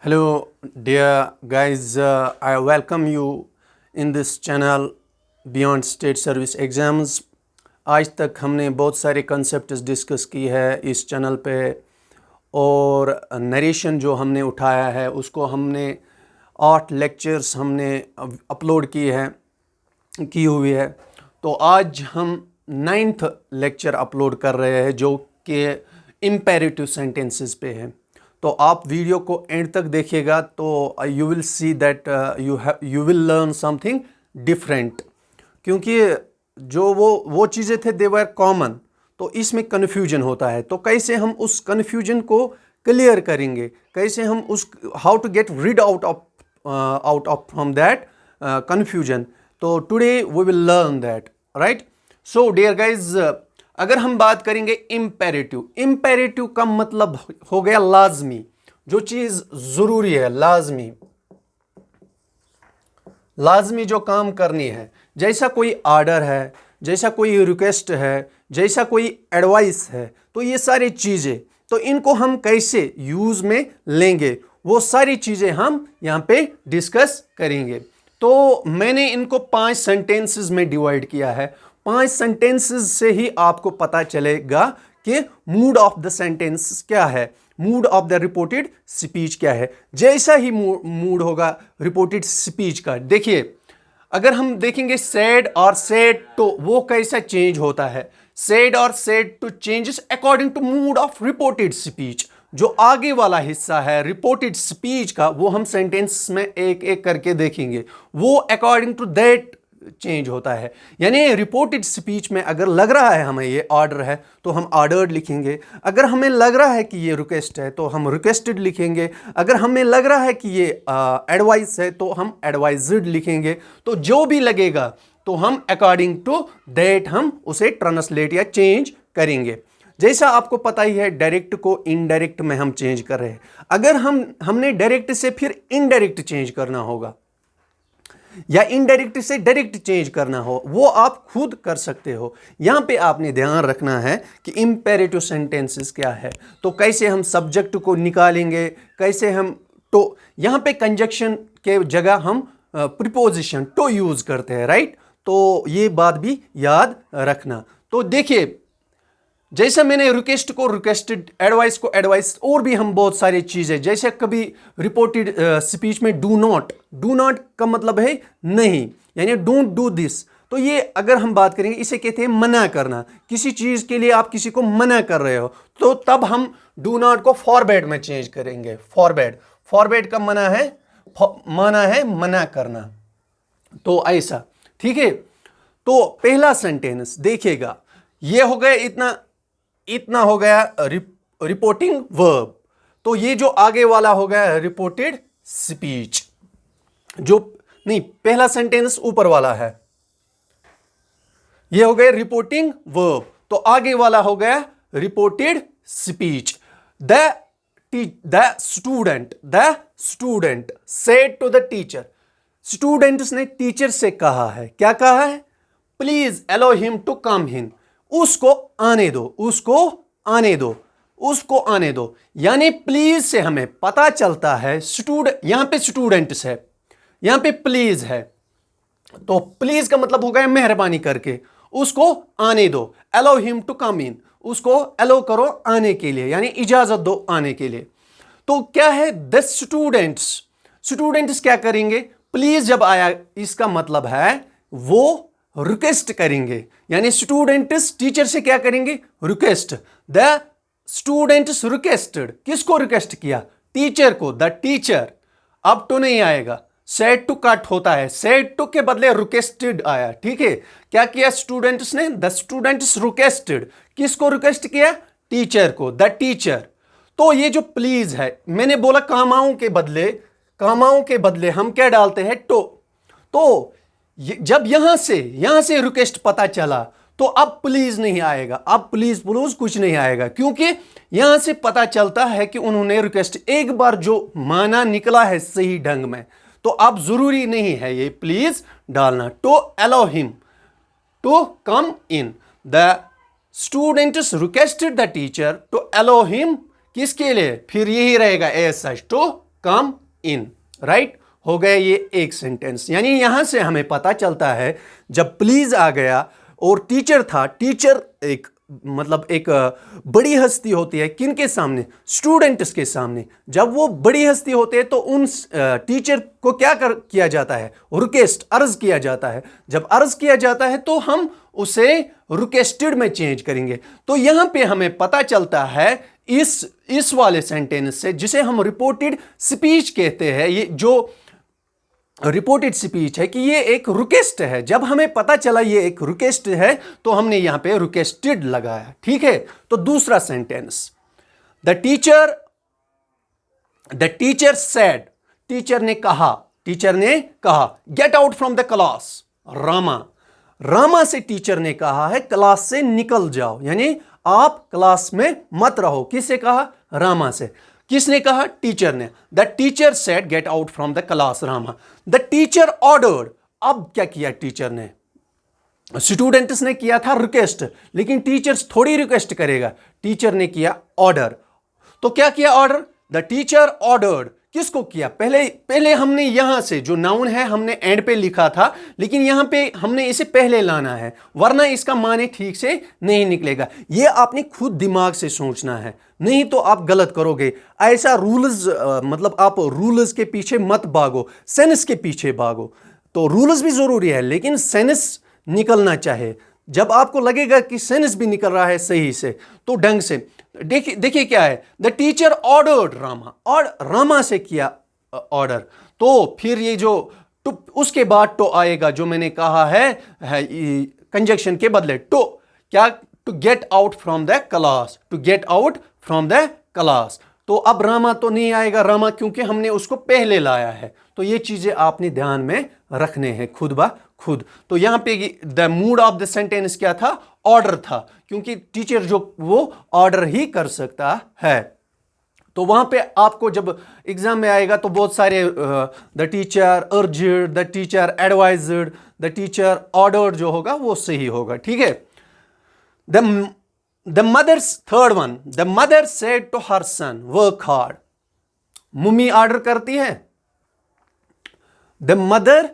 Hello, dear guys. I welcome you in this channel Beyond State Service Exams. आज तक हमने बहुत सारे कंसेप्ट्स डिस्कस की है इस चैनल पे और नरेशन जो हमने उठाया है उसको हमने 8 लेक्चर्स हमने अपलोड की हुई है। तो आज हम 9th लेक्चर अपलोड कर रहे हैं जो कि इम्पेरेटिव सेंटेंसेस पे है। तो आप वीडियो को एंड तक देखिएगा तो you will see that you will learn something different, क्योंकि जो वो चीज़ें थे दे वर कॉमन, तो इसमें कन्फ्यूजन होता है। तो कैसे हम उस कन्फ्यूजन को क्लियर करेंगे, कैसे हम उस how to get rid out of from that confusion. तो today we will learn that, right. So dear guys, अगर हम बात करेंगे इम्पेरेटिव का मतलब हो गया लाजमी, जो चीज जरूरी है, लाजमी जो काम करनी है, जैसा कोई ऑर्डर है, जैसा कोई रिक्वेस्ट है, जैसा कोई एडवाइस है, तो ये सारी चीजें, तो इनको हम कैसे यूज में लेंगे वो सारी चीजें हम यहाँ पे डिस्कस करेंगे। तो मैंने इनको 5 सेंटेंसेस में डिवाइड किया है। 5 सेंटेंसेस से ही आपको पता चलेगा कि मूड ऑफ द सेंटेंस क्या है, mood off the reported speech क्या है। जैसा ही मूड होगा रिपोर्टेड स्पीच का, देखिए अगर हम देखेंगे सैड और सैड टू, वो कैसा चेंज होता है। सैड और said to changes according to mood of reported speech. जो आगे वाला हिस्सा है रिपोर्टेड स्पीच का, वो हम सेंटेंस में एक एक करके देखेंगे, वो अकॉर्डिंग टू दैट चेंज होता है। यानी रिपोर्टेड स्पीच में अगर लग रहा है हमें ये ऑर्डर है तो हम ऑर्डर्ड लिखेंगे, अगर हमें लग रहा है कि ये रिक्वेस्ट है तो हम रिक्वेस्टेड लिखेंगे, अगर हमें लग रहा है कि ये एडवाइस है तो हम एडवाइज्ड लिखेंगे। तो जो भी लगेगा तो हम अकॉर्डिंग टू दैट हम उसे ट्रांसलेट या चेंज करेंगे। जैसा आपको पता ही है डायरेक्ट को इनडायरेक्ट में हम चेंज कर रहे हैं। अगर हमने डायरेक्ट से फिर इनडायरेक्ट चेंज करना होगा या इनडायरेक्ट से डायरेक्ट चेंज करना हो, वो आप खुद कर सकते हो। यहां पे आपने ध्यान रखना है कि इंपेरेटिव सेंटेंसेस क्या है, तो कैसे हम सब्जेक्ट को निकालेंगे, कैसे हम तो यहां पे कंजक्शन के जगह हम प्रीपोजिशन टू यूज करते हैं, राइट। तो ये बात भी याद रखना। तो देखिए जैसे मैंने रिक्वेस्ट को रिक्वेस्टेड, एडवाइस को एडवाइस, और भी हम बहुत सारी चीजें, जैसे कभी रिपोर्टेड स्पीच में डू नॉट का मतलब है नहीं, यानी डोंट डू दिस। तो ये अगर हम बात करेंगे इसे कहते हैं मना करना। किसी चीज के लिए आप किसी को मना कर रहे हो तो तब हम डू नॉट को फॉरबैड में चेंज करेंगे। फॉरबैड का माना है मना करना। तो ऐसा, ठीक है। तो पहला सेंटेंस देखिएगा, ये हो गया इतना हो गया रिपोर्टिंग वर्ब। तो ये जो आगे वाला हो गया रिपोर्टेड स्पीच। जो नहीं, पहला सेंटेंस ऊपर वाला है, ये हो गया रिपोर्टिंग वर्ब, तो आगे वाला हो गया reported speech. The student said to the teacher. Students ने टीचर से कहा है, क्या कहा है, please allow him to come in. उसको आने दो। यानी प्लीज से हमें पता चलता है यहां पे स्टूडेंट्स है, यहां पे प्लीज है, तो प्लीज का मतलब हो गया मेहरबानी करके उसको आने दो। अलो हिम टू कम इन, उसको अलो करो आने के लिए, यानी इजाजत दो आने के लिए। तो क्या है, द स्टूडेंट्स क्या करेंगे, प्लीज जब आया इसका मतलब है वो रिक्वेस्ट करेंगे, यानी स्टूडेंट्स टीचर से क्या करेंगे, रिक्वेस्ट। द स्टूडेंट्स रिक्वेस्टेड, किसको रिक्वेस्ट किया, टीचर को। द टीचर, अब तो नहीं आएगा, सेड टू कट होता है, सेड टू के बदले रिक्वेस्टेड आया, ठीक है। क्या किया स्टूडेंट्स ने, द स्टूडेंट्स रिक्वेस्टेड, किसको रिक्वेस्ट किया, टीचर को, द टीचर। तो ये जो प्लीज है, मैंने बोला कामाओं के बदले हम क्या डालते हैं, तो जब यहां से रिक्वेस्ट पता चला तो अब प्लीज नहीं आएगा, अब प्लीज कुछ नहीं आएगा, क्योंकि यहां से पता चलता है कि उन्होंने रिक्वेस्ट एक बार जो माना निकला है सही ढंग में, तो अब जरूरी नहीं है ये प्लीज डालना। To allow him to come in, the students requested the teacher to allow him, किसके लिए, फिर यही रहेगा as such, to come in, right. हो गया ये एक सेंटेंस। यानी यहां से हमें पता चलता है जब प्लीज आ गया और टीचर था, टीचर एक मतलब एक बड़ी हस्ती होती है किन के सामने, स्टूडेंट्स के सामने। जब वो बड़ी हस्ती होते हैं तो उन टीचर को क्या किया जाता है, रिक्वेस्ट, अर्ज किया जाता है। जब अर्ज किया जाता है तो हम उसे रिक्वेस्टेड में चेंज करेंगे। तो यहां पे हमें पता चलता है इस वाले सेंटेंस से, जिसे हम रिपोर्टेड स्पीच कहते हैं, ये जो रिपोर्टेड स्पीच है, कि ये एक रिक्वेस्ट है। जब हमें पता चला ये एक रिक्वेस्ट है तो हमने यहां पे रिक्वेस्टेड लगाया, ठीक है। तो दूसरा sentence, the teacher said, teacher ने कहा gate out from the class. Rama से टीचर ने कहा है क्लास से निकल जाओ, यानी आप क्लास में मत रहो। किससे कहा, रामा से। किसने कहा, टीचर ने। The teacher said get out from the class, Rama. The teacher ordered, अब क्या किया टीचर ने, स्टूडेंट्स ने किया था रिक्वेस्ट, लेकिन टीचर्स थोड़ी रिक्वेस्ट करेगा, टीचर ने किया ऑर्डर। तो क्या किया, ऑर्डर। द टीचर ऑर्डर्ड, किसको किया, पहले हमने यहां से जो नाउन है हमने एंड पे लिखा था, लेकिन यहां पे हमने इसे पहले लाना है, वरना इसका माने ठीक से नहीं निकलेगा। यह आपने खुद दिमाग से सोचना है, नहीं तो आप गलत करोगे। ऐसा रूल्स मतलब आप रूल्स के पीछे मत भागो, सेंस के पीछे भागो। तो रूल्स भी जरूरी है, लेकिन सेंस निकलना चाहे। जब आपको लगेगा कि सेंस भी निकल रहा है सही से, तो ढंग से देखिए क्या है, द टीचर ऑर्डर्ड रामा, और रामा से किया ऑर्डर। तो फिर ये जो उसके बाद तो आएगा, जो मैंने कहा है कंजक्शन के बदले तो क्या, to get out from the class, to get out from the class. तो अब रामा तो नहीं आएगा, रामा क्योंकि हमने उसको पहले लाया है। तो ये चीजें आपने ध्यान में रखने हैं खुद ब खुद। तो यहां पे the mood off the sentence क्या था, ऑर्डर था, क्योंकि टीचर जो वो ऑर्डर ही कर सकता है। तो वहां पे आपको जब एग्जाम में आएगा तो बहुत सारे the teacher urged, the teacher advised, the teacher ordered जो होगा वो सही होगा, ठीक है। The mothers, third one, the mother said to her son work hard. Mummy order करती है, the mother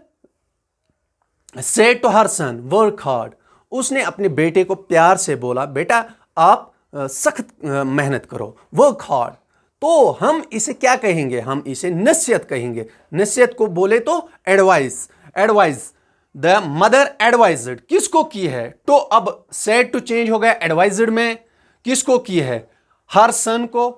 said to her son work hard. उसने अपने बेटे को प्यार से बोला, बेटा आप सख्त मेहनत करो, वर्क हार्ड। तो हम इसे क्या कहेंगे, हम इसे नसीहत कहेंगे। नसीहत को बोले तो एडवाइस। द मदर एडवाइज्ड, किसको की है, तो अब सेड टू चेंज हो गया एडवाइज्ड में, किसको की है, हर सन को।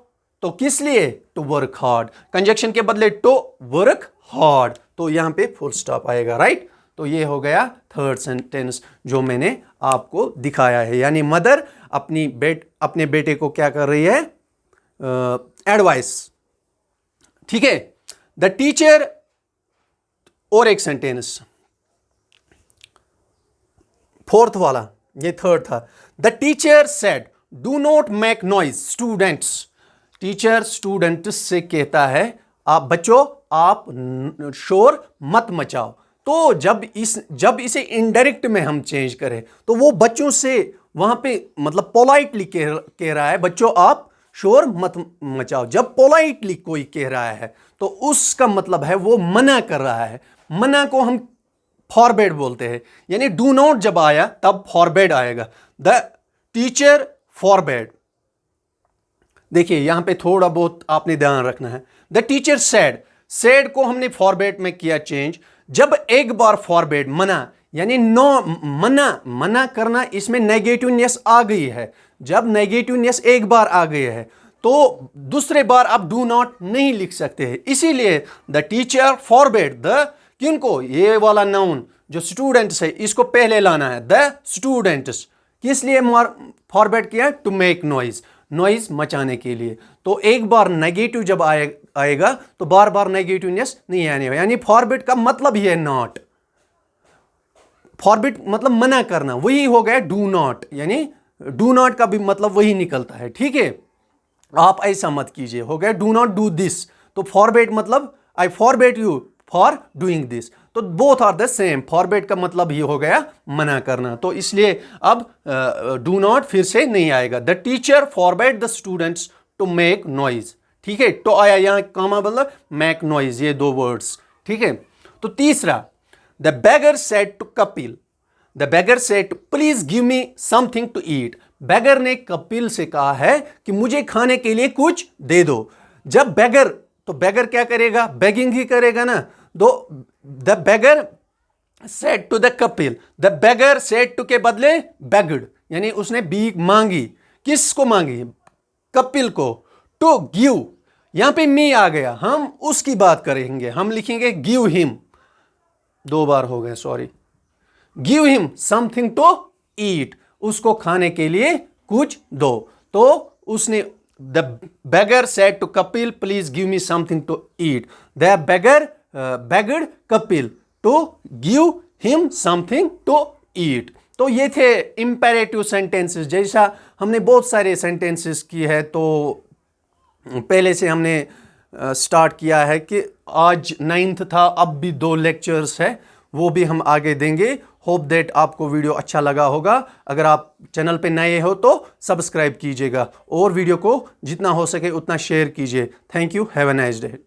तो किस लिए, टू वर्क हार्ड। कंजक्शन के बदले टू वर्क हार्ड, तो यहां पे फुल स्टॉप आएगा, राइट। तो ये हो गया थर्ड सेंटेंस जो मैंने आपको दिखाया है। यानी मदर अपने बेटे को क्या कर रही है, एडवाइस, ठीक है। द टीचर, और एक सेंटेंस फोर्थ वाला, ये थर्ड था। The teacher said do not make noise students. Teacher students से कहता है, आप बच्चों आप शोर मत मचाओ। तो जब इसे इनडायरेक्ट में हम चेंज करें तो वो बच्चों से वहां पे मतलब पोलाइटली कह रहा है, बच्चों आप शोर मत मचाओ। जब पोलाइटली कोई कह रहा है तो उसका मतलब है वो मना कर रहा है। मना को हम फॉरबेड बोलते हैं, यानी डू नॉट जब आया तब फॉरबेड आएगा। द टीचर फॉरबेड, देखिए यहां पे थोड़ा बहुत आपने ध्यान रखना है। द टीचर सेड को हमने फॉरबेड में किया चेंज। जब एक बार फॉरबेड, मना, यानी नो, मना करना, इसमें नेगेटिवनेस आ गई है। जब नेगेटिवनेस एक बार आ गई है तो दूसरे बार आप डू नॉट नहीं लिख सकते हैं। इसीलिए द टीचर फॉरबेड द, किनको, ये वाला नाउन जो स्टूडेंट्स है इसको पहले लाना है, द स्टूडेंट्स। किस लिए फॉरबेड किया, टू मेक नॉइज मचाने के लिए। तो एक बार नेगेटिव जब आएगा तो बार बार नेगेटिवनेस नहीं आने, यानी फॉरबिड का मतलब ही है नॉट। फॉरबिड मतलब मना करना, वही हो गया डू नॉट, यानी डू नॉट का भी मतलब वही निकलता है, ठीक है। आप ऐसा मत कीजिए, हो गया डू नॉट डू दिस। तो फॉरबिड मतलब I forbid you for doing this. तो both are the same. Forbid का मतलब ही हो गया मना करना, तो इसलिए अब डू नॉट फिर से नहीं आएगा। The teacher forbid the students to make noise, ठीक है, तो आया यहाँ कामा मतलब मैक नॉइज, ये दो वर्ड्स, ठीक है। तो तीसरा, the beggar said to Kapil, the beggar said please give me something to eat. Beggar ने कपिल से कहा है कि मुझे खाने के लिए कुछ दे दो। जब बेगर, तो बेगर क्या करेगा, बेगिंग ही करेगा ना। तो the beggar said to the Kapil, the beggar said to के बदले बेगड, यानी उसने भीख मांगी। किसको मांगी, कपिल को। टू गिव, यहां पे मी आ गया, हम उसकी बात करेंगे, हम लिखेंगे गिव हिम, दो बार हो गए sorry, give him something to eat, उसको खाने के लिए कुछ दो। तो उसने, the beggar said to Kapil please give me something to eat, the beggar begged Kapil to give him something to eat. तो ये थे इंपेरेटिव सेंटेंसेस। जैसा हमने बहुत सारे सेंटेंसेस की है, तो पहले से हमने स्टार्ट किया है कि आज 9th था, अब भी 2 लेक्चर्स है, वो भी हम आगे देंगे। होप दैट आपको वीडियो अच्छा लगा होगा। अगर आप चैनल पे नए हो तो सब्सक्राइब कीजिएगा और वीडियो को जितना हो सके उतना शेयर कीजिए। Thank you, have a nice day.